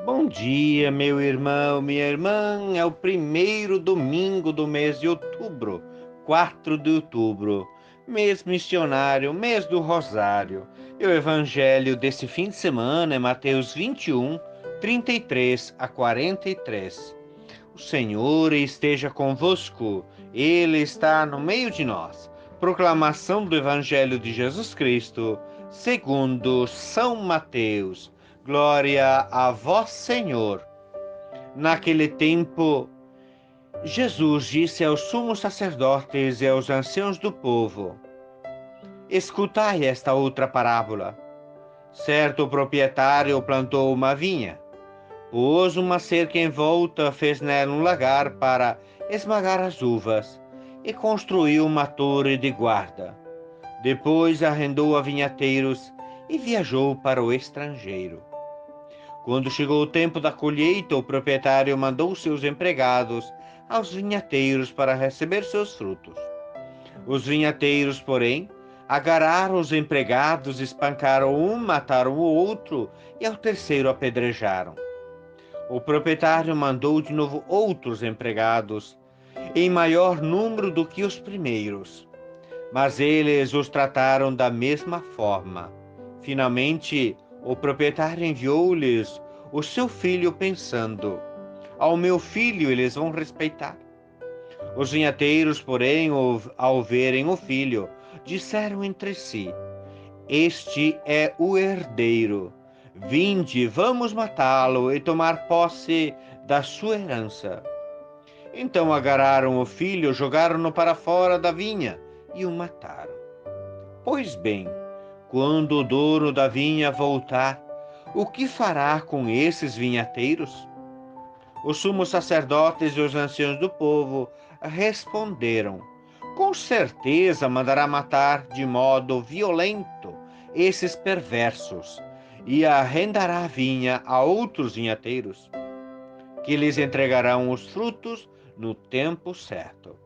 Bom dia, meu irmão, minha irmã. É o primeiro domingo do mês de outubro, 4 de outubro, mês missionário, mês do Rosário. E o evangelho desse fim de semana é Mateus 21, 33 a 43. O Senhor esteja convosco, Ele está no meio de nós. Proclamação do Evangelho de Jesus Cristo, segundo São Mateus. Glória a vós, Senhor. Naquele tempo, Jesus disse aos sumos sacerdotes e aos anciãos do povo: Escutai esta outra parábola. Certo proprietário plantou uma vinha. Pôs uma cerca em volta, fez nela um lagar para esmagar as uvas e construiu uma torre de guarda. Depois arrendou a vinhateiros e viajou para o estrangeiro. Quando chegou o tempo da colheita, o proprietário mandou seus empregados aos vinhateiros para receber seus frutos. Os vinhateiros, porém, agarraram os empregados, espancaram um, mataram o outro e ao terceiro apedrejaram. O proprietário mandou de novo outros empregados, em maior número do que os primeiros, mas eles os trataram da mesma forma. Finalmente, o proprietário enviou-lhes o seu filho, pensando: ao meu filho eles vão respeitar. Os vinhateiros, porém, ao verem o filho, disseram entre si: este é o herdeiro. Vinde, vamos matá-lo e tomar posse da sua herança. Então agarraram o filho, jogaram-no para fora da vinha e o mataram. Pois bem, quando o dono da vinha voltar, o que fará com esses vinhateiros? Os sumos sacerdotes e os anciãos do povo responderam: com certeza mandará matar de modo violento esses perversos e arrendará a vinha a outros vinhateiros, que lhes entregarão os frutos no tempo certo.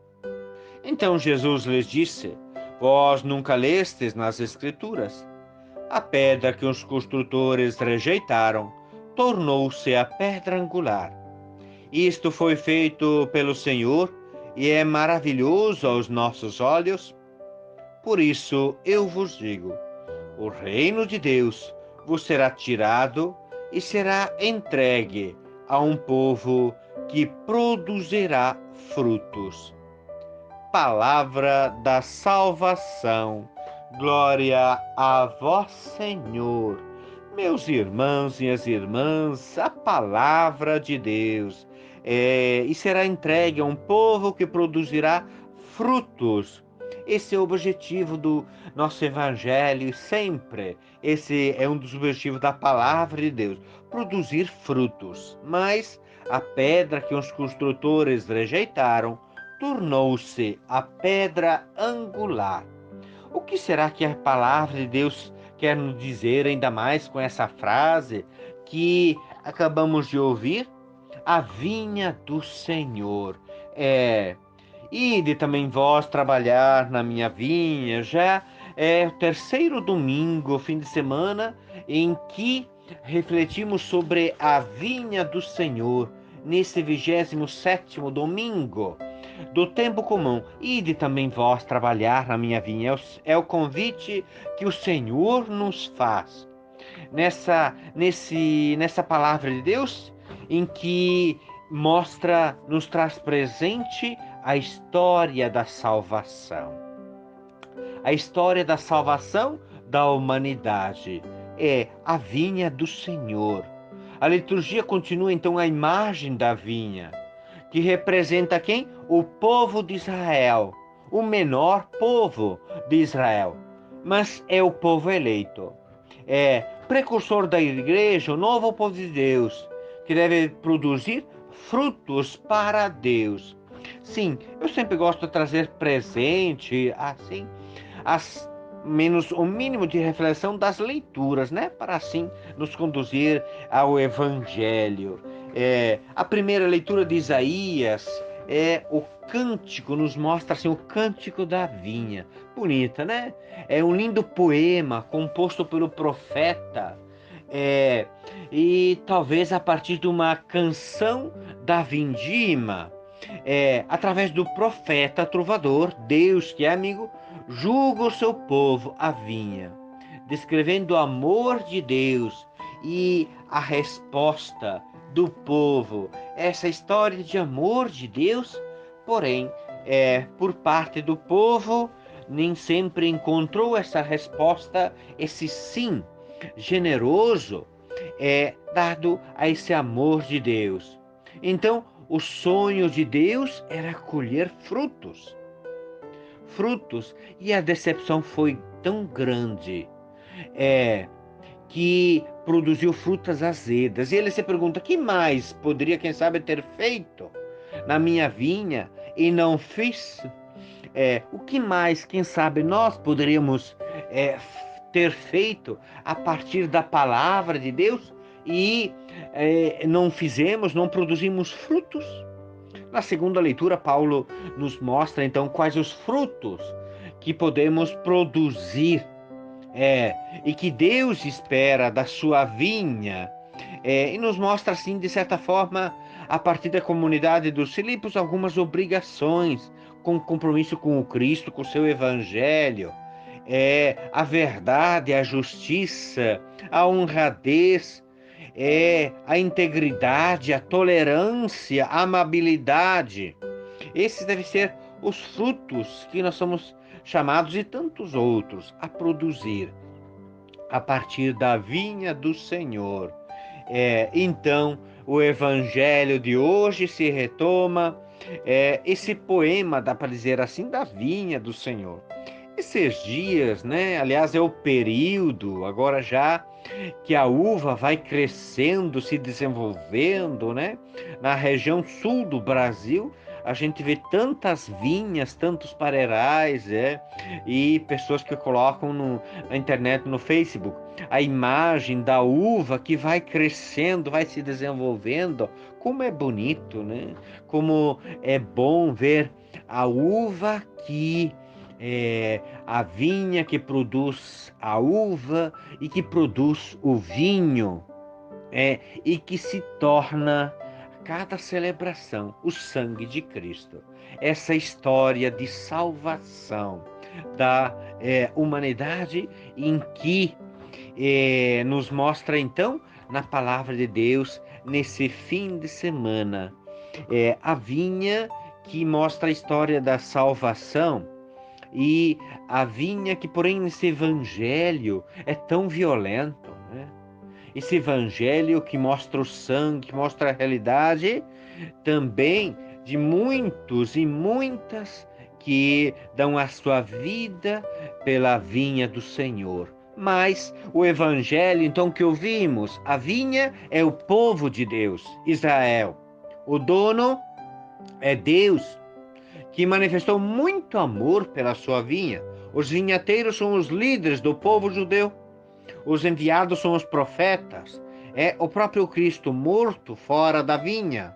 Então Jesus lhes disse: vós nunca lestes nas Escrituras? A pedra que os construtores rejeitaram tornou-se a pedra angular. Isto foi feito pelo Senhor e é maravilhoso aos nossos olhos. Por isso eu vos digo: o reino de Deus vos será tirado e será entregue a um povo que produzirá frutos. Palavra da salvação. Glória a vós, Senhor. Meus irmãos e minhas irmãs, a palavra de Deus e será entregue a um povo que produzirá frutos. Esse é o objetivo do nosso evangelho sempre. Esse é um dos objetivos da palavra de Deus, produzir frutos. Mas a pedra que os construtores rejeitaram tornou-se a pedra angular. O que será que a palavra de Deus quer nos dizer, ainda mais com essa frase que acabamos de ouvir? A vinha do Senhor. Ide também vós trabalhar na minha vinha. Já é o terceiro domingo, fim de semana, em que refletimos sobre a vinha do Senhor, nesse 27º domingo do tempo comum. Ide também vós trabalhar na minha vinha. É o convite que o Senhor nos faz nessa palavra de Deus, em que nos traz presente a história da salvação. A história da salvação da humanidade é a vinha do Senhor. A liturgia continua então a imagem da vinha, que representa quem? O povo de Israel, o menor povo de Israel, mas é o povo eleito. É precursor da igreja, o novo povo de Deus, que deve produzir frutos para Deus. Sim, eu sempre gosto de trazer presente, assim, o mínimo de reflexão das leituras, né? Para assim nos conduzir ao Evangelho. A primeira leitura de Isaías é o cântico, nos mostra assim o cântico da vinha. Bonita, né? É um lindo poema composto pelo profeta É, e talvez a partir de uma canção da vindima, através do profeta trovador, Deus que é amigo, julga o seu povo a vinha, descrevendo o amor de Deus e a resposta do povo. Essa história de amor de Deus, porém, por parte do povo, nem sempre encontrou essa resposta, esse sim generoso dado a esse amor de Deus. Então, o sonho de Deus era colher frutos, e a decepção foi tão grande, que produziu frutas azedas. E ele se pergunta: que mais poderia, quem sabe, ter feito na minha vinha e não fiz? O que mais, quem sabe, nós poderíamos ter feito a partir da palavra de Deus e não fizemos, não produzimos frutos? Na segunda leitura, Paulo nos mostra então quais os frutos que podemos produzir e que Deus espera da sua vinha. E nos mostra assim, de certa forma, a partir da comunidade dos Filipos, algumas obrigações com compromisso com o Cristo, com o seu evangelho, a verdade, a justiça, a honradez, a integridade, a tolerância, a amabilidade. Esses devem ser os frutos que nós somos chamados, e tantos outros, a produzir a partir da vinha do Senhor. Então, o evangelho de hoje se retoma, esse poema, dá para dizer assim, da vinha do Senhor. Esses dias, né? Aliás, é o período, agora já que a uva vai crescendo, se desenvolvendo, né? Na região sul do Brasil, a gente vê tantas vinhas, tantos pareirais, e pessoas que colocam na internet, no Facebook, a imagem da uva que vai crescendo, vai se desenvolvendo. Como é bonito, né? Como é bom ver a uva a vinha que produz a uva e que produz o vinho, e que se torna cada celebração o sangue de Cristo. Essa história de salvação da humanidade, em que nos mostra então na palavra de Deus nesse fim de semana, a vinha que mostra a história da salvação. E a vinha que, porém, nesse evangelho é tão violento, né? Esse evangelho que mostra o sangue, que mostra a realidade também de muitos e muitas que dão a sua vida pela vinha do Senhor. Mas o evangelho, então, que ouvimos, a vinha é o povo de Deus, Israel. O dono é Deus, que manifestou muito amor pela sua vinha. Os vinhateiros são os líderes do povo judeu. Os enviados são os profetas. É o próprio Cristo morto fora da vinha.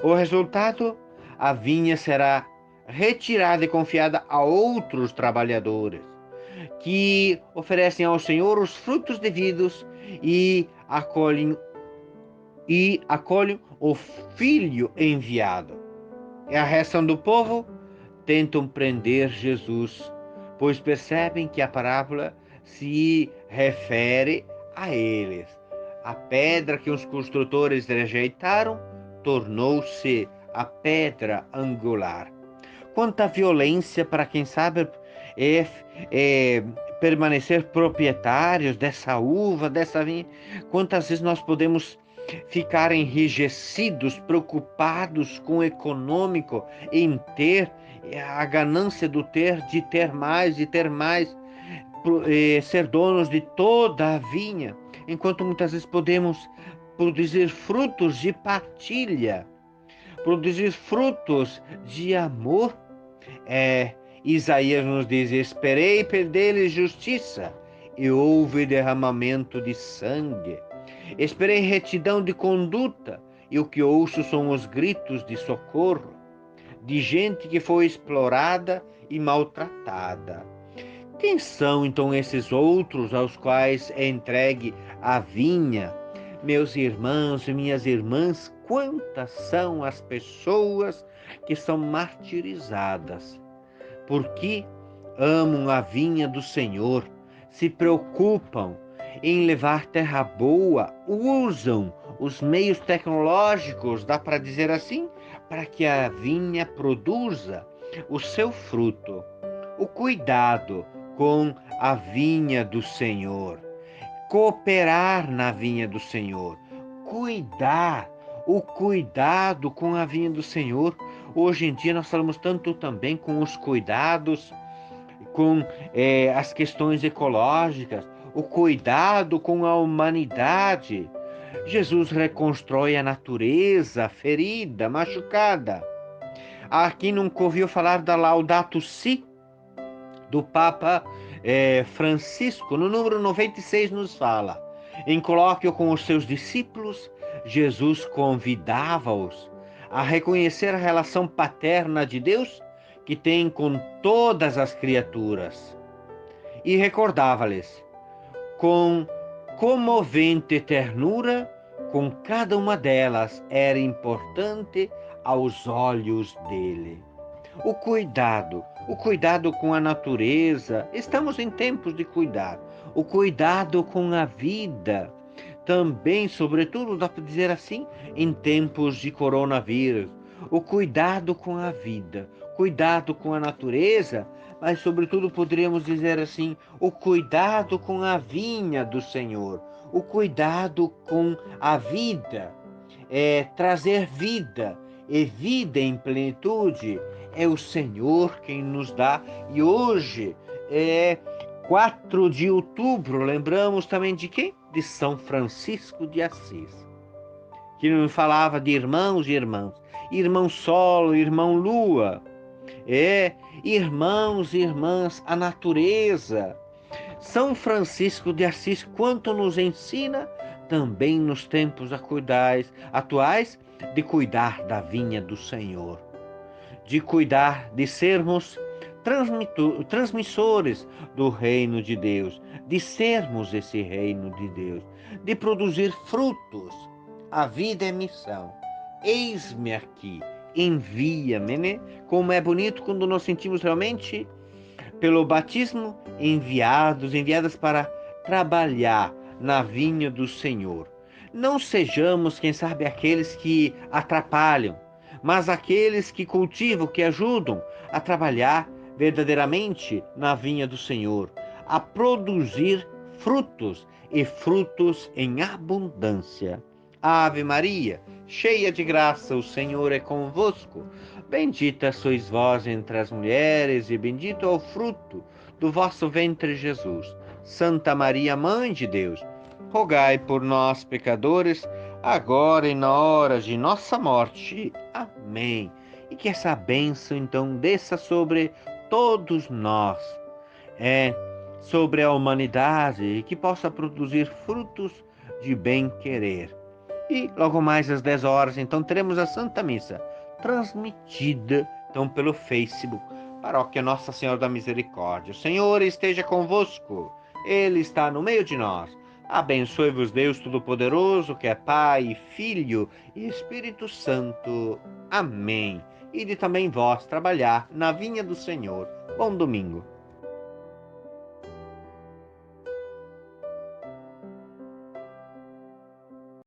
O resultado? A vinha será retirada e confiada a outros trabalhadores, que oferecem ao Senhor os frutos devidos e acolhem o Filho enviado. É a reação do povo? Tentam prender Jesus, pois percebem que a parábola se refere a eles. A pedra que os construtores rejeitaram tornou-se a pedra angular. Quanta violência para quem sabe permanecer proprietários dessa uva, dessa vinha. Quantas vezes nós podemos ficar enrijecidos, preocupados com o econômico, em ter a ganância de ter mais, ser donos de toda a vinha, enquanto muitas vezes podemos produzir frutos de partilha, produzir frutos de amor. Isaías nos diz: esperei dele justiça e houve derramamento de sangue. Esperei retidão de conduta e o que ouço são os gritos de socorro, de gente que foi explorada e maltratada. Quem são então esses outros aos quais é entregue a vinha. Meus irmãos e minhas irmãs, quantas são as pessoas que são martirizadas porque amam a vinha do Senhor, se preocupam em levar terra boa, usam os meios tecnológicos, dá para dizer assim, para que a vinha produza o seu fruto. O cuidado com a vinha do Senhor, cooperar na vinha do Senhor, o cuidado com a vinha do Senhor. Hoje em dia nós falamos tanto também com os cuidados, com as questões ecológicas, o cuidado com a humanidade. Jesus reconstrói a natureza ferida, machucada. Aqui nunca ouviu falar da Laudato Si do Papa Francisco, no número 96 nos fala: em colóquio com os seus discípulos, Jesus convidava-os a reconhecer a relação paterna de Deus que tem com todas as criaturas e recordava-lhes com comovente ternura com cada uma delas era importante aos olhos dele. O cuidado com a natureza. Estamos em tempos de cuidar. O cuidado com a vida. Também, sobretudo, dá para dizer assim, em tempos de coronavírus. O cuidado com a vida, cuidado com a natureza, mas, sobretudo, poderíamos dizer assim, o cuidado com a vinha do Senhor. O cuidado com a vida. Trazer vida e vida em plenitude. É o Senhor quem nos dá. E hoje é 4 de outubro, lembramos também de quem? De São Francisco de Assis, que nos falava de irmãos e irmãs, irmão Sol, irmão Lua, irmãos e irmãs, a natureza. São Francisco de Assis, quanto nos ensina também nos tempos atuais, de cuidar da vinha do Senhor, de cuidar, de sermos transmissores do reino de Deus, de sermos esse reino de Deus, de produzir frutos. A vida é missão. Eis-me aqui, envia-me, né? Como é bonito quando nós sentimos realmente, pelo batismo, enviadas para trabalhar na vinha do Senhor. Não sejamos, quem sabe, aqueles que atrapalham, mas aqueles que cultivam, que ajudam a trabalhar verdadeiramente na vinha do Senhor, a produzir frutos e frutos em abundância. Ave Maria, cheia de graça, o Senhor é convosco. Bendita sois vós entre as mulheres e bendito é o fruto do vosso ventre, Jesus. Santa Maria, Mãe de Deus, rogai por nós, pecadores, agora e na hora de nossa morte. Amém. E que essa bênção, então, desça sobre todos nós, sobre a humanidade, e que possa produzir frutos de bem-querer. E logo mais às 10 horas, então, teremos a Santa Missa, transmitida, então, pelo Facebook, Paróquia Nossa Senhora da Misericórdia. O Senhor esteja convosco, Ele está no meio de nós. Abençoe-vos Deus Todo-Poderoso, que é Pai, Filho e Espírito Santo. Amém. E de também vós trabalhar na vinha do Senhor. Bom domingo.